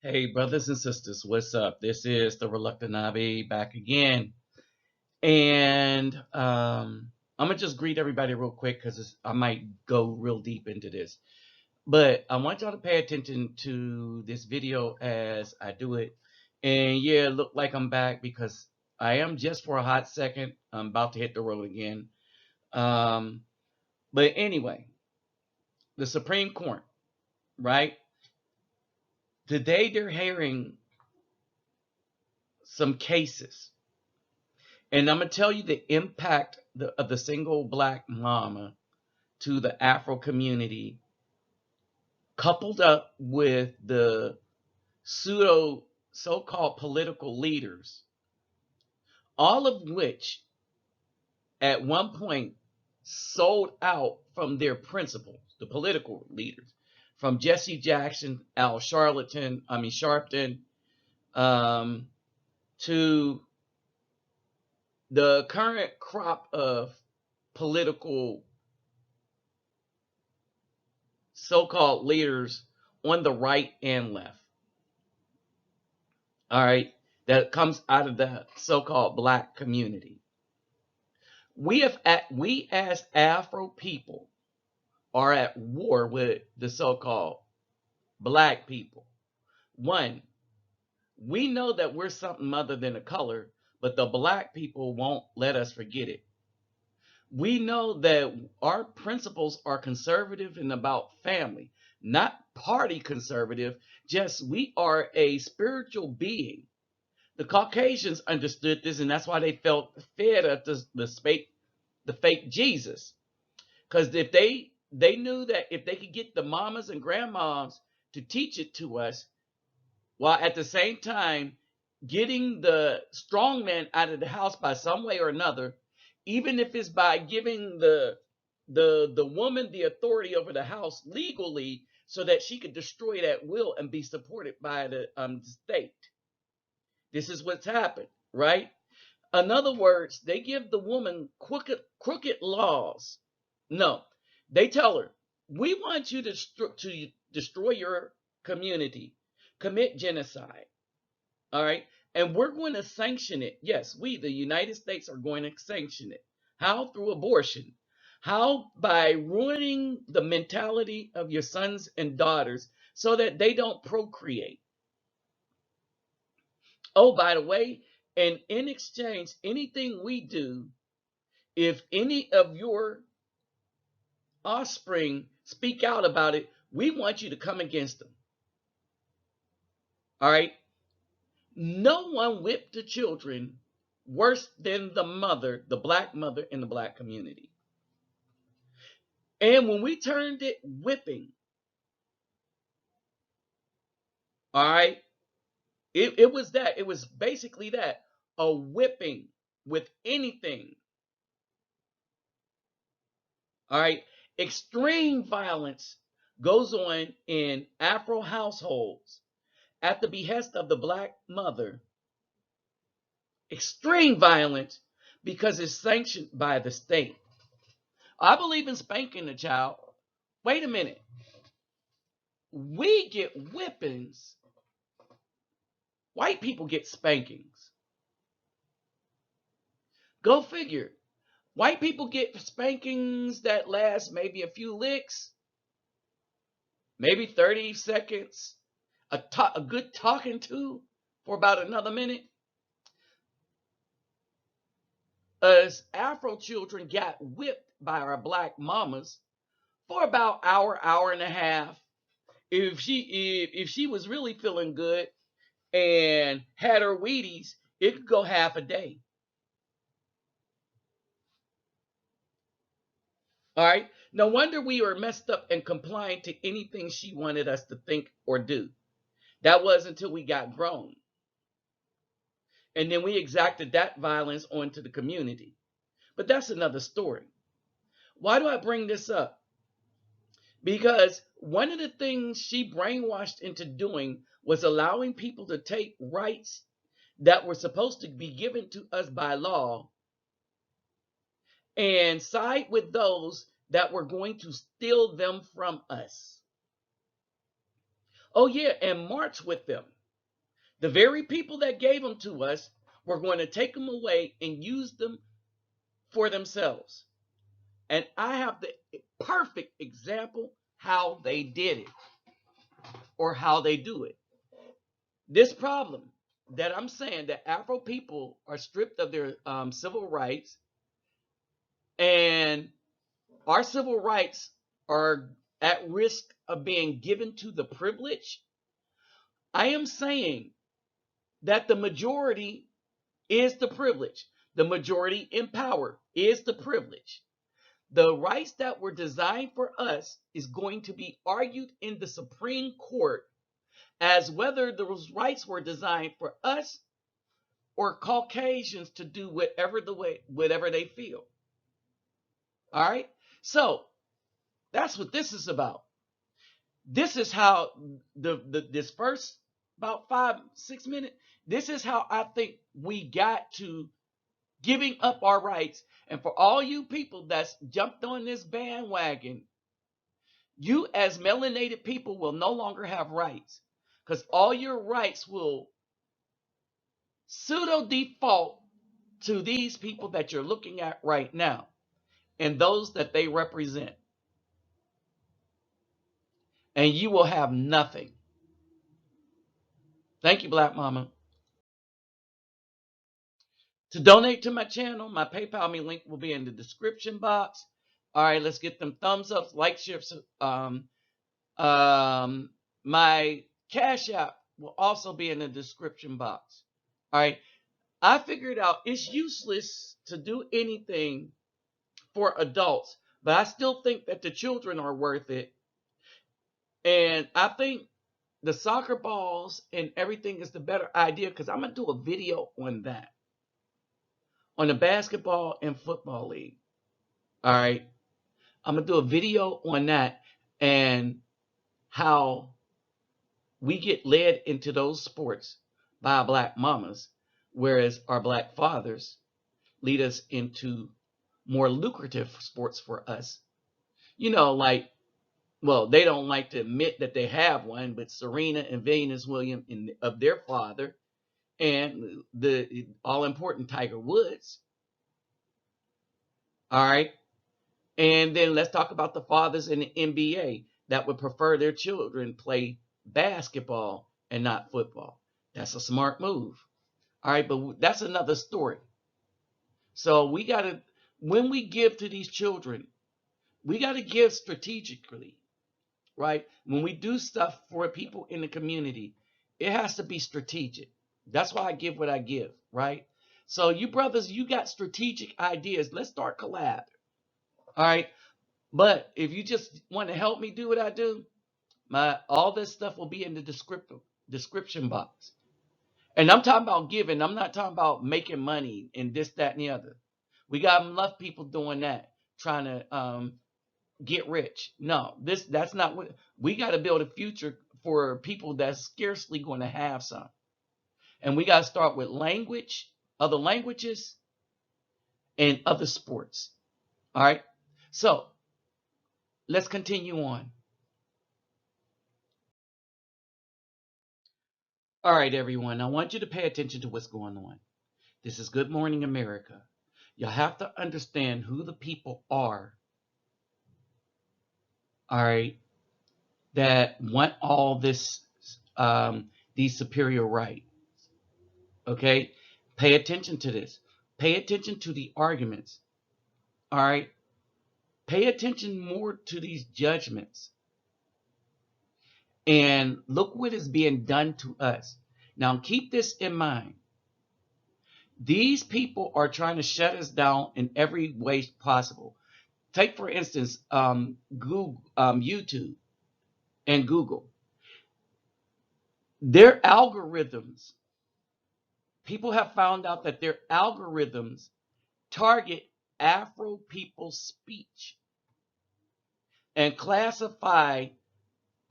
Hey, brothers and sisters, what's up? This is the Reluctant Nabi back again. And I'm going to just greet everybody real quick because I might go real deep into this. But I want y'all to pay attention to this video as I do it. And yeah, look like I'm back because I am just for a hot second. I'm about to hit the road again. Um, but anyway, the Supreme Court, right? Today they're hearing some cases. And I'm going to tell you the impact of the single black mama to the Afro community, coupled up with the pseudo so-called political leaders, all of which at one point sold out from their principles, the political leaders, from Jesse Jackson, Sharpton, um, to the current crop of political so-called leaders on the right and left. All right, that comes out of the so-called black community. We as Afro people are at war with the so-called black people. One, we know that we're something other than a color, but the black people won't let us forget it. We know that our principles are conservative and about family, not party conservative, just we are a spiritual being. The Caucasians understood this, and that's why they felt fed at the fake Jesus. Because if they knew that if they could get the mamas and grandmoms to teach it to us, while at the same time getting the strong man out of the house by some way or another, even if it's by giving the woman the authority over the house legally so that she could destroy it at will and be supported by the state. This is what's happened, right? In other words, they give the woman crooked laws. No, they tell her, we want you to destroy your community, commit genocide. All right. And we're going to sanction it. Yes, we, the United States, are going to sanction it. How? Through abortion. How? By ruining the mentality of your sons and daughters so that they don't procreate. Oh, by the way, and in exchange, anything we do, if any of your offspring speak out about it, we want you to come against them. All right. No one whipped the children worse than the mother, the black mother in the black community. And when we turned it whipping, all right, it was that. It was basically that, a whipping with anything. All right. Extreme violence goes on in Afro households at the behest of the black mother. Extreme violence because it's sanctioned by the state. I believe in spanking the child. Wait a minute. We get whippings. White people get spankings. Go figure. White people get spankings that last maybe a few licks, maybe 30 seconds, a good talking to for about another minute. Us Afro children got whipped by our black mamas for about hour and a half. If she was really feeling good and had her Wheaties, it could go half a day. All right. No wonder we were messed up and compliant to anything she wanted us to think or do. That was until we got grown. And then we exacted that violence onto the community. But that's another story. Why do I bring this up? Because one of the things she brainwashed into doing was allowing people to take rights that were supposed to be given to us by law and side with those that were going to steal them from us. Oh, yeah, and march with them. The very people that gave them to us were going to take them away and use them for themselves. And I have the perfect example how they did it or how they do it. This problem that I'm saying that Afro people are stripped of their civil rights, and our civil rights are at risk of being given to the privilege. I am saying that the majority is the privilege. The majority in power is the privilege. The rights that were designed for us is going to be argued in the Supreme Court as whether those rights were designed for us or Caucasians to do whatever they feel. All right? So that's what this is about. This is how this first about 5-6 minutes, this is how I think we got to giving up our rights. And for all you people that's jumped on this bandwagon, you as melanated people will no longer have rights, because all your rights will pseudo default to these people that you're looking at right now and those that they represent. And you will have nothing. Thank you, Black Mama. To donate to my channel, my PayPal me link will be in the description box. All right, let's get them thumbs up, like, share. My Cash App will also be in the description box. All right, I figured out it's useless to do anything for adults, but I still think that the children are worth it. And I think the soccer balls and everything is the better idea, because I'm going to do a video on that, on the basketball and football league. All right. I'm going to do a video on that and how we get led into those sports by our black mamas, whereas our black fathers lead us into more lucrative sports for us. You know, like, well, they don't like to admit that they have one, but Serena and Venus Williams of their father, and the all important Tiger Woods. All right. And then let's talk about the fathers in the NBA that would prefer their children play basketball and not football. That's a smart move. All right. But that's another story. So we got to, when we give to these children, we got to give strategically, right? When we do stuff for people in the community, it has to be strategic. That's why I give what I give, right? So you brothers, you got strategic ideas. Let's start collab. All right. But if you just want to help me do what I do, all this stuff will be in the description box. And I'm talking about giving. I'm not talking about making money and this, that, and the other. We got enough people doing that, trying to get rich. No, that's not what we got to build a future for people that's scarcely going to have some. And we got to start with language, other languages, and other sports. All right. So let's continue on. All right, everyone. I want you to pay attention to what's going on. This is Good Morning America. You have to understand who the people are, all right, that want all this, these superior rights. Okay? Pay attention to this. Pay attention to the arguments. All right? Pay attention more to these judgments. And look what is being done to us. Now, keep this in mind. These people are trying to shut us down in every way possible. Take, for instance, Google, YouTube and Google. Their algorithms, people have found out that their algorithms target Afro people's speech and classify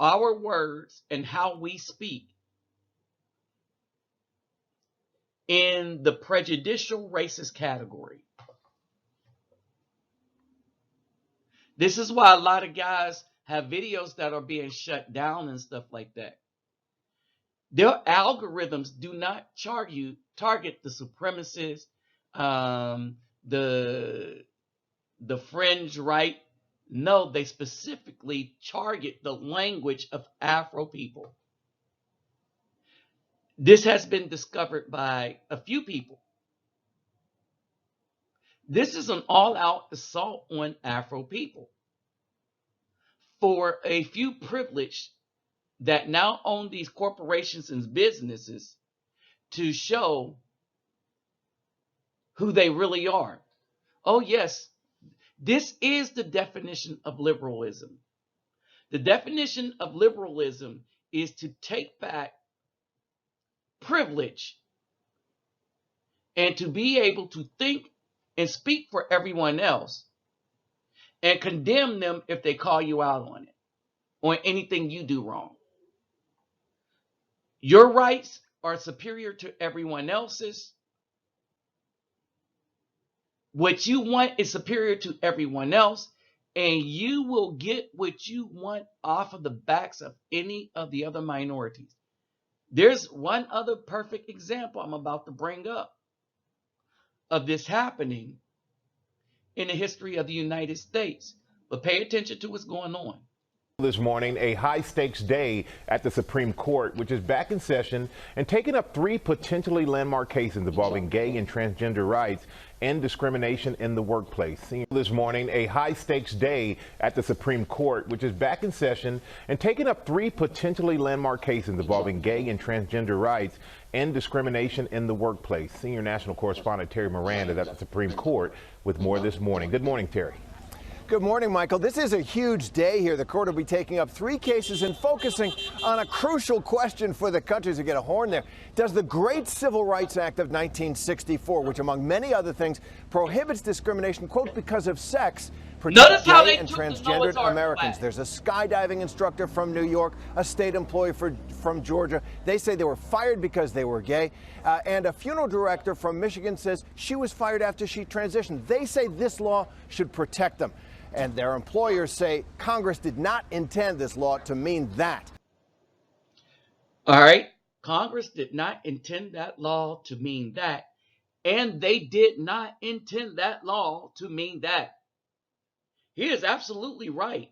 our words and how we speak in the prejudicial racist category. This is why a lot of guys have videos that are being shut down and stuff like that. Their algorithms do not target the supremacists, the fringe right. No, they specifically target the language of Afro people. This has been discovered by a few people. This is an all-out assault on Afro people for a few privileged that now own these corporations and businesses to show who they really are. Oh, yes, this is the definition of liberalism. The definition of liberalism is to take back privilege and to be able to think and speak for everyone else and condemn them if they call you out on it, on anything you do wrong. Your rights are superior to everyone else's. What you want is superior to everyone else, and you will get what you want off of the backs of any of the other minorities. There's one other perfect example I'm about to bring up of this happening in the history of the United States, but pay attention to what's going on. This morning, a high-stakes day at the Supreme Court, which is back in session and taking up 3 potentially landmark cases involving gay and transgender rights and discrimination in the workplace. This morning, a high-stakes day at the Supreme Court, which is back in session and taking up 3 potentially landmark cases involving gay and transgender rights and discrimination in the workplace. Senior national correspondent Terry Moran is at the Supreme Court with more this morning. Good morning, Terry. Good morning, Michael. This is a huge day here. The court will be taking up 3 cases and focusing on a crucial question for the country. To get a horn there, does the great Civil Rights Act of 1964, which among many other things prohibits discrimination, quote, because of sex, protect gay and transgendered Americans? There's a skydiving instructor from New York, a state employee from Georgia. They say they were fired because they were gay. And a funeral director from Michigan says she was fired after she transitioned. They say this law should protect them. And their employers say Congress did not intend this law to mean that. All right. Congress did not intend that law to mean that. And they did not intend that law to mean that. He is absolutely right.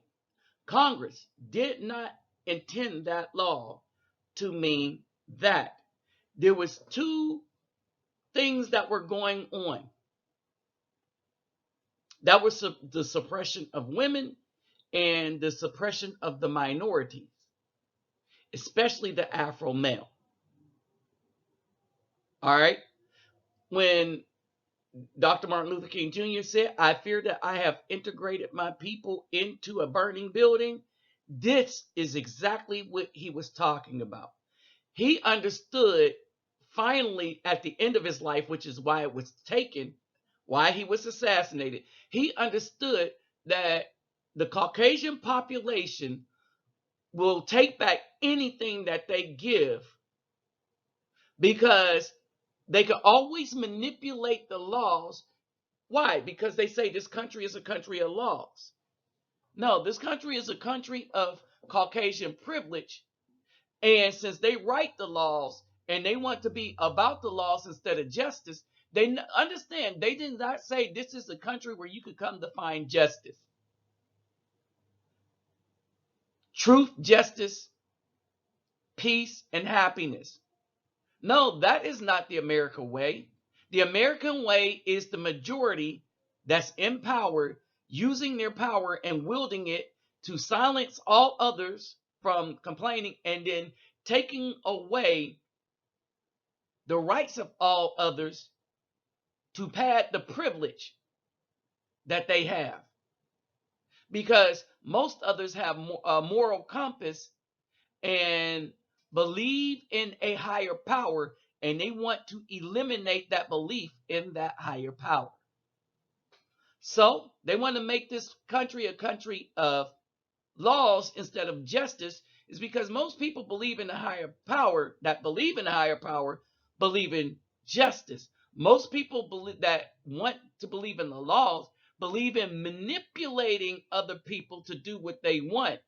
Congress did not intend that law to mean that. There was 2 things that were going on. That was the suppression of women and the suppression of the minorities, especially the Afro male. All right. When Dr. Martin Luther King Jr. said, "I fear that I have integrated my people into a burning building," this is exactly what he was talking about. He understood finally at the end of his life, which is why it was taken, why he was assassinated. He understood that the Caucasian population will take back anything that they give because they can always manipulate the laws. Why? Because they say this country is a country of laws. No, this country is a country of Caucasian privilege. And since they write the laws and they want to be about the laws instead of justice, they understand they did not say this is a country where you could come to find justice. Truth, justice, peace, and happiness. No, that is not the American way. The American way is the majority that's in power, using their power and wielding it to silence all others from complaining and then taking away the rights of all others to pad the privilege that they have. Because most others have a moral compass and believe in a higher power, and they want to eliminate that belief in that higher power. So they want to make this country a country of laws instead of justice, is because most people believe in a higher power, that believe in a higher power, believe in justice. Most people believe that want to believe in the laws, believe in manipulating other people to do what they want.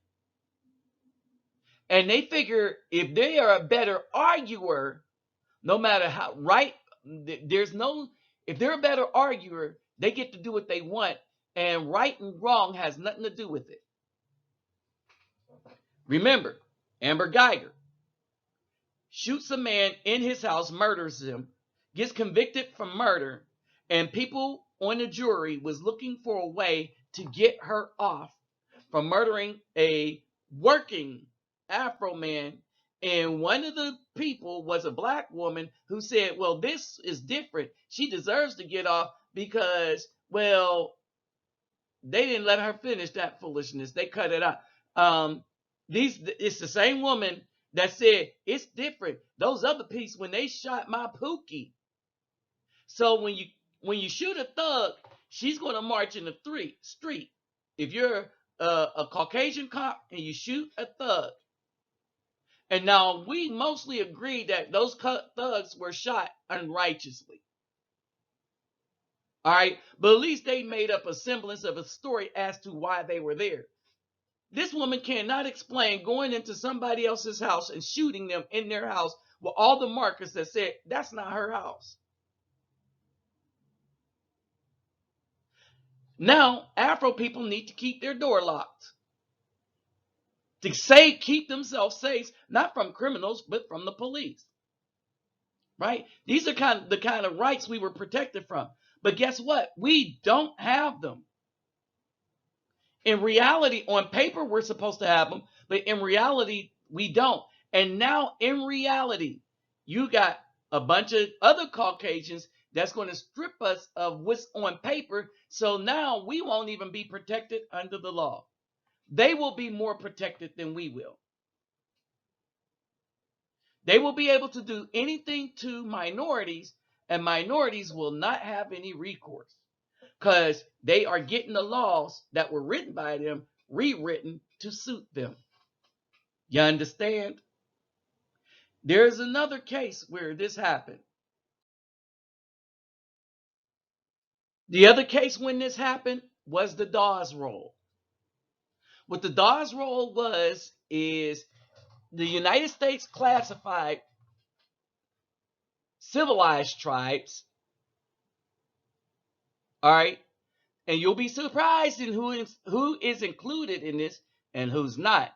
And they figure if they are a better arguer, no matter how right, there's no, if they're a better arguer, they get to do what they want, and right and wrong has nothing to do with it. Remember, Amber Geiger shoots a man in his house, murders him, gets convicted for murder, and people on the jury was looking for a way to get her off from murdering a working Afro man. And one of the people was a black woman who said, well, this is different. She deserves to get off because, well, they didn't let her finish that foolishness. They cut it out. It's the same woman that said it's different. Those other people, when they shot my Pookie. So when you shoot a thug, she's going to march in the street. If you're a Caucasian cop and you shoot a thug, and now we mostly agree that those thugs were shot unrighteously. All right, but at least they made up a semblance of a story as to why they were there. This woman cannot explain going into somebody else's house and shooting them in their house with all the markers that said that's not her house. Now, Afro people need to keep their door locked. To keep themselves safe, not from criminals, but from the police. Right? These are the kind of rights we were protected from. But guess what? We don't have them. In reality, on paper, we're supposed to have them, but in reality, we don't. And now, in reality, you got a bunch of other Caucasians that's going to strip us of what's on paper. So now we won't even be protected under the law. They will be more protected than we will. They will be able to do anything to minorities, and minorities will not have any recourse because they are getting the laws that were written by them rewritten to suit them. You understand? There's another case where this happened. The other case when this happened was the Dawes Roll. What the Dawes Roll is the United States classified civilized tribes. All right. And you'll be surprised in who is included in this and who's not.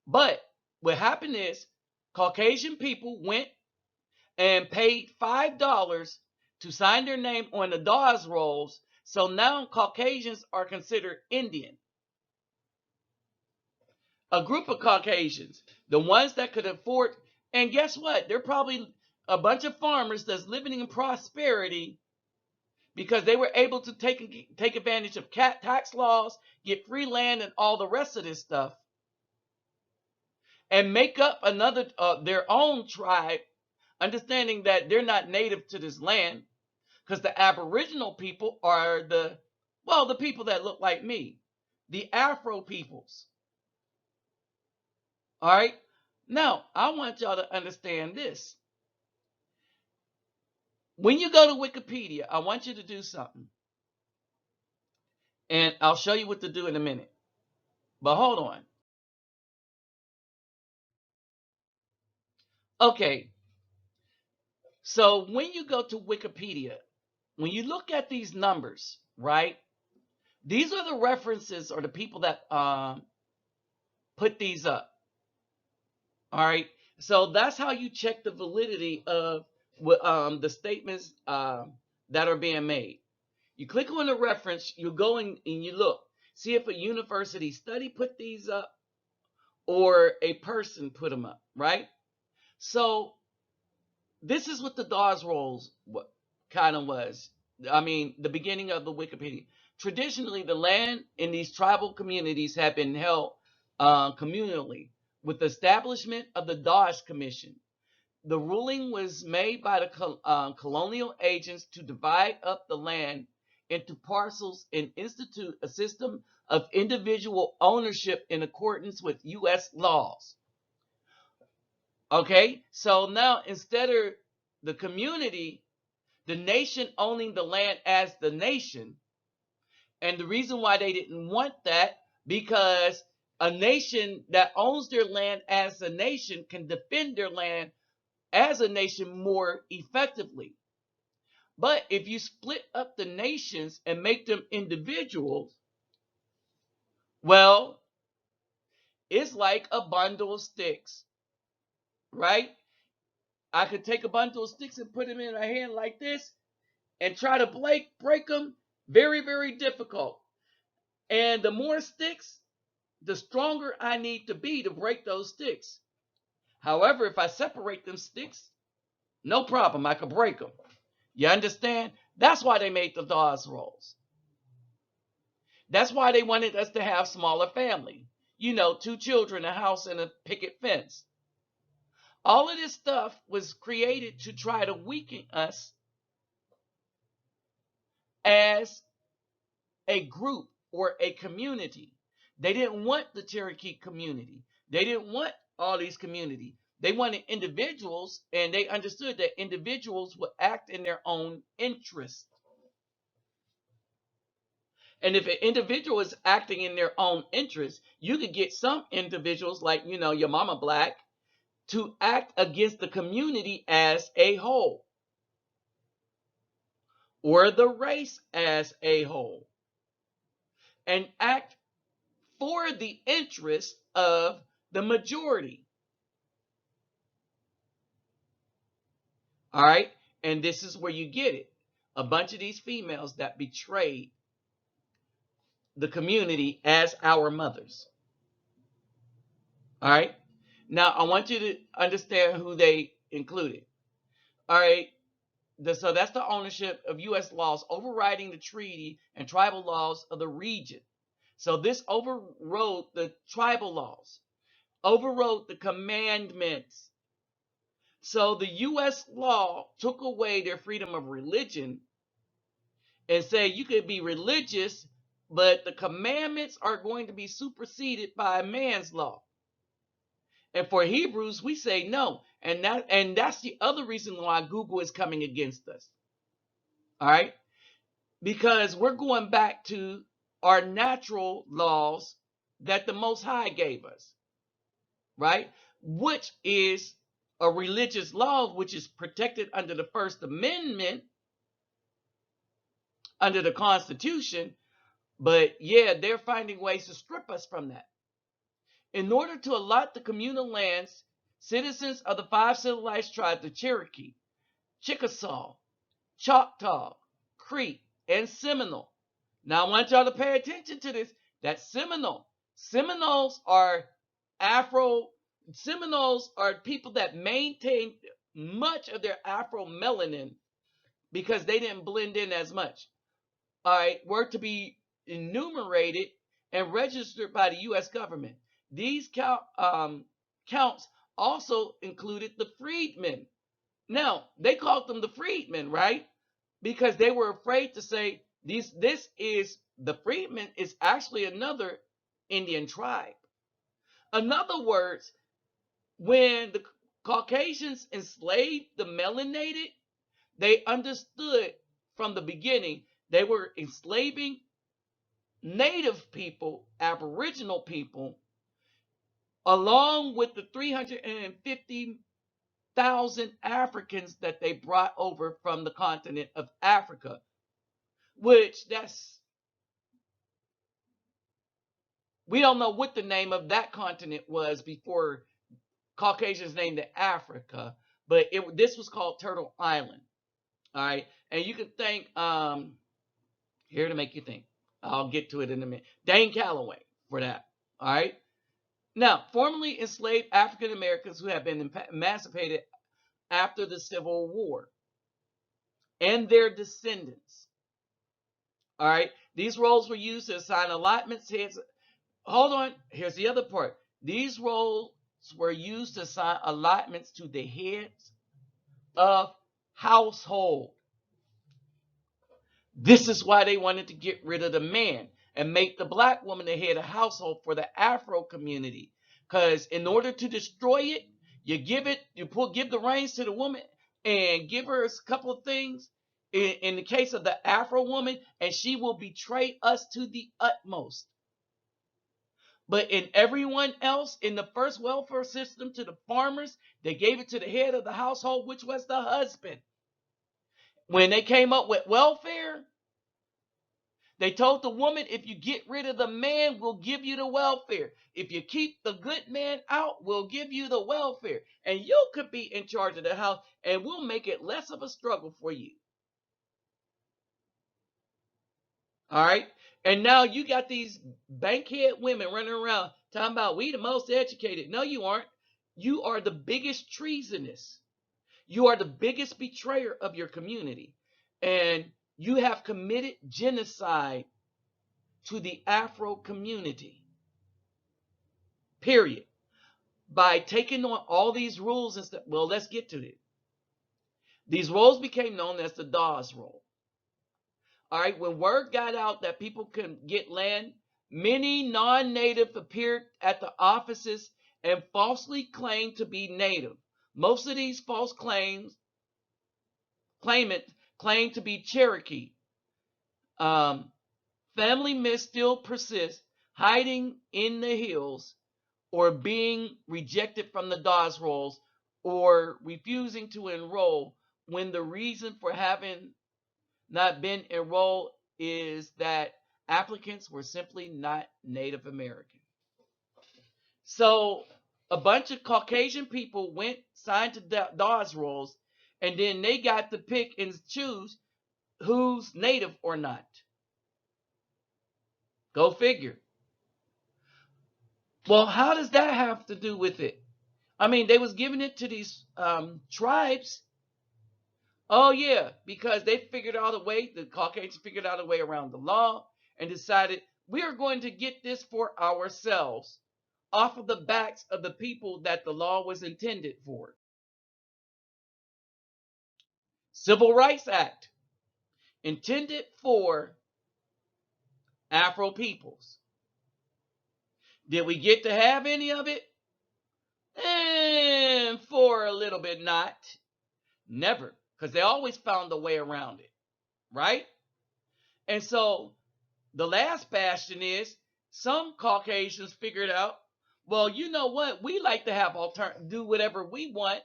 But what happened is Caucasian people went and paid $5 to sign their name on the Dawes Rolls. So now Caucasians are considered Indian. A group of Caucasians, the ones that could afford, and guess what? They're probably a bunch of farmers that's living in prosperity because they were able to take advantage of tax laws, get free land, and all the rest of this stuff, and make up another their own tribe, understanding that they're not native to this land, because the Aboriginal people are the people that look like me, the Afro peoples. All right. Now, I want y'all to understand this. When you go to Wikipedia, I want you to do something. And I'll show you what to do in a minute. But hold on. Okay. So when you go to Wikipedia, when you look at these numbers, right? These are the references or the people that put these up. All right. So that's how you check the validity of the statements that are being made. You click on the reference, you go in and you look, see if a university study put these up or a person put them up, right? So this is what the Dawes Rolls kind of was. I mean, the beginning of the Wikipedia. Traditionally, the land in these tribal communities have been held communally with the establishment of the Dawes Commission. The ruling was made by the colonial agents to divide up the land into parcels and institute a system of individual ownership in accordance with U.S. laws. Okay, so now instead of the community, the nation owning the land as the nation, and the reason why they didn't want that, because a nation that owns their land as a nation can defend their land as a nation more effectively. But if you split up the nations and make them individuals, well, it's like a bundle of sticks, right? I could take a bundle of sticks and put them in a hand like this and try to break them. Very, very difficult. And the more sticks, the stronger I need to be to break those sticks. However, if I separate them sticks, no problem, I could break them. You understand? That's why they made the DAWS rolls. That's why they wanted us to have smaller family. You know, 2 children, a house, and a picket fence. All of this stuff was created to try to weaken us as a group or a community. They didn't want the Cherokee community. They didn't want all these communities. They wanted individuals, and they understood that individuals would act in their own interest. And if an individual is acting in their own interest, you could get some individuals, like, you know, your mama black, to act against the community as a whole, or the race as a whole, and act for the interest of the majority. All right? And this is where you get it. A bunch of these females that betrayed the community as our mothers. All right? Now, I want you to understand who they included. All right? So that's the ownership of U.S. laws overriding the treaty and tribal laws of the region. So this overrode the tribal laws, overrode the commandments. So the U.S. law took away their freedom of religion and said you could be religious, but the commandments are going to be superseded by man's law. And for Hebrews, we say no. And that's the other reason why Google is coming against us. All right? Because we're going back to our natural laws that the Most High gave us. Right? Which is a religious law which is protected under the First Amendment, under the Constitution. But yeah, they're finding ways to strip us from that. In order to allot the communal lands, citizens of the 5 civilized tribes of Cherokee, Chickasaw, Choctaw, Creek, and Seminole. Now I want y'all to pay attention to this. That's Seminole. Seminoles are Seminoles are people that maintain much of their Afro-melanin because they didn't blend in as much. All right, were to be enumerated and registered by the U.S. government. These counts also included the freedmen. Now, they called them the freedmen, right? Because they were afraid to say the freedmen is actually another Indian tribe. In other words, when the Caucasians enslaved the melanated, they understood from the beginning they were enslaving native people, Aboriginal people, along with the 350,000 Africans that they brought over from the continent of Africa, which we don't know what the name of that continent was before Caucasians named it Africa, but this was called Turtle Island. All right, and you can thank here to make you think. I'll get to it in a minute. Dane Calloway for that. All right. Now, formerly enslaved African Americans who have been emancipated after the Civil War and their descendants. All right. These roles were used to assign allotments. Hold on. Here's the other part. These roles were used to assign allotments to the heads of household. This is why they wanted to get rid of the man and make the black woman the head of household for the Afro community. Because in order to destroy it, you give the reins to the woman and give her a couple of things. In the case of the Afro woman, and she will betray us to the utmost. But in everyone else, in the first welfare system to the farmers, they gave it to the head of the household, which was the husband. When they came up with welfare, they told the woman, if you get rid of the man, we'll give you the welfare. If you keep the good man out, we'll give you the welfare. And you could be in charge of the house, and we'll make it less of a struggle for you. All right? And now you got these bankhead women running around talking about we the most educated. No, you aren't. You are the biggest treasonous. You are the biggest betrayer of your community. And you have committed genocide to the Afro community. Period. By taking on all these rules and stuff. Well, let's get to it. These roles became known as the Dawes role. All right, when word got out that people can get land, many non-native appeared at the offices and falsely claimed to be native. Most of these false claimants claimed to be Cherokee. Family myths still persist, hiding in the hills or being rejected from the Dawes rolls or refusing to enroll when the reason for having not been enrolled is that applicants were simply not Native American. So a bunch of Caucasian people went, signed to Dawes rolls, and then they got to pick and choose who's Native or not. Go figure. Well, how does that have to do with it? I mean, they was giving it to these tribes. Oh, yeah, because they figured out a way, the Caucasians figured out a way around the law and decided we are going to get this for ourselves off of the backs of the people that the law was intended for. Civil Rights Act, intended for Afro peoples. Did we get to have any of it? And for a little bit, not. Never. Because they always found a way around it. Right? And so the last bastion is some Caucasians figured out, well, you know what? We like to have do whatever we want.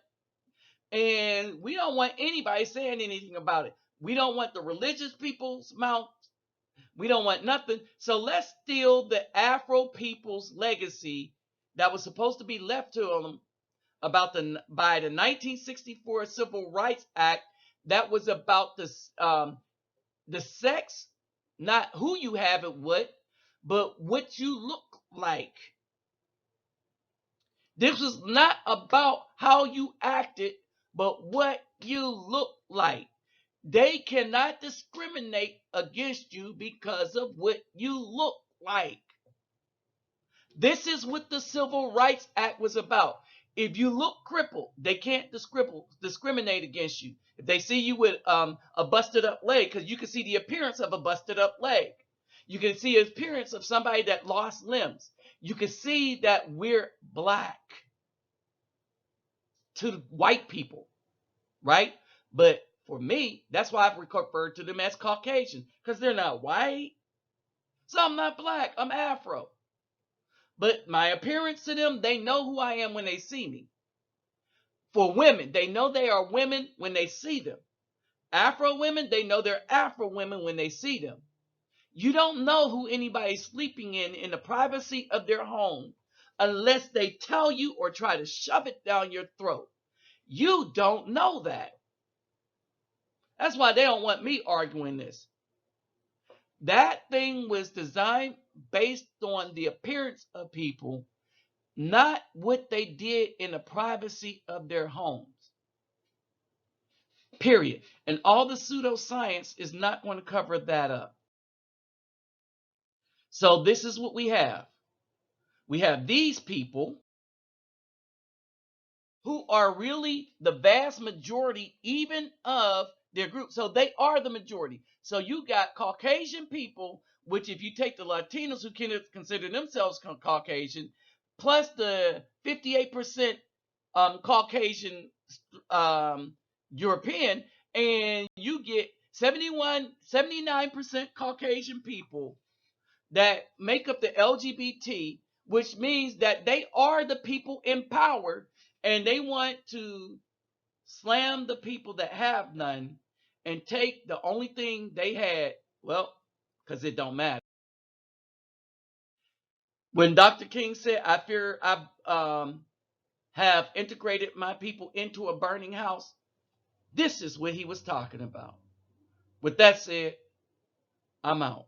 And we don't want anybody saying anything about it. We don't want the religious people's mouth. We don't want nothing. So let's steal the Afro people's legacy that was supposed to be left to them by the 1964 Civil Rights Act. That was about the sex, not who you have it with, but what you look like. This was not about how you acted, but what you look like. They cannot discriminate against you because of what you look like. This is what the Civil Rights Act was about. If you look crippled, they can't discriminate against you. If they see you with a busted up leg, because you can see the appearance of a busted up leg. You can see the appearance of somebody that lost limbs. You can see that we're black to white people, right? But for me, that's why I've referred to them as Caucasian, because they're not white. So I'm not black, I'm Afro. But my appearance to them, they know who I am when they see me. For women, they know they are women when they see them. Afro women, they know they're Afro women when they see them. You don't know who anybody's sleeping in the privacy of their home unless they tell you or try to shove it down your throat. You don't know that. That's why they don't want me arguing this. That thing was designed based on the appearance of people, not what they did in the privacy of their homes. Period. And all the pseudoscience is not going to cover that up. So this is what we have. We have these people who are really the vast majority even of their group. So they are the majority. So you got Caucasian people, which if you take the Latinos who can consider themselves Caucasian, plus the 58% Caucasian European, and you get 79% Caucasian people that make up the LGBT, which means that they are the people in power, and they want to slam the people that have none and take the only thing they had, well, because it don't matter. When Dr. King said, I fear I have integrated my people into a burning house, this is what he was talking about. With that said, I'm out.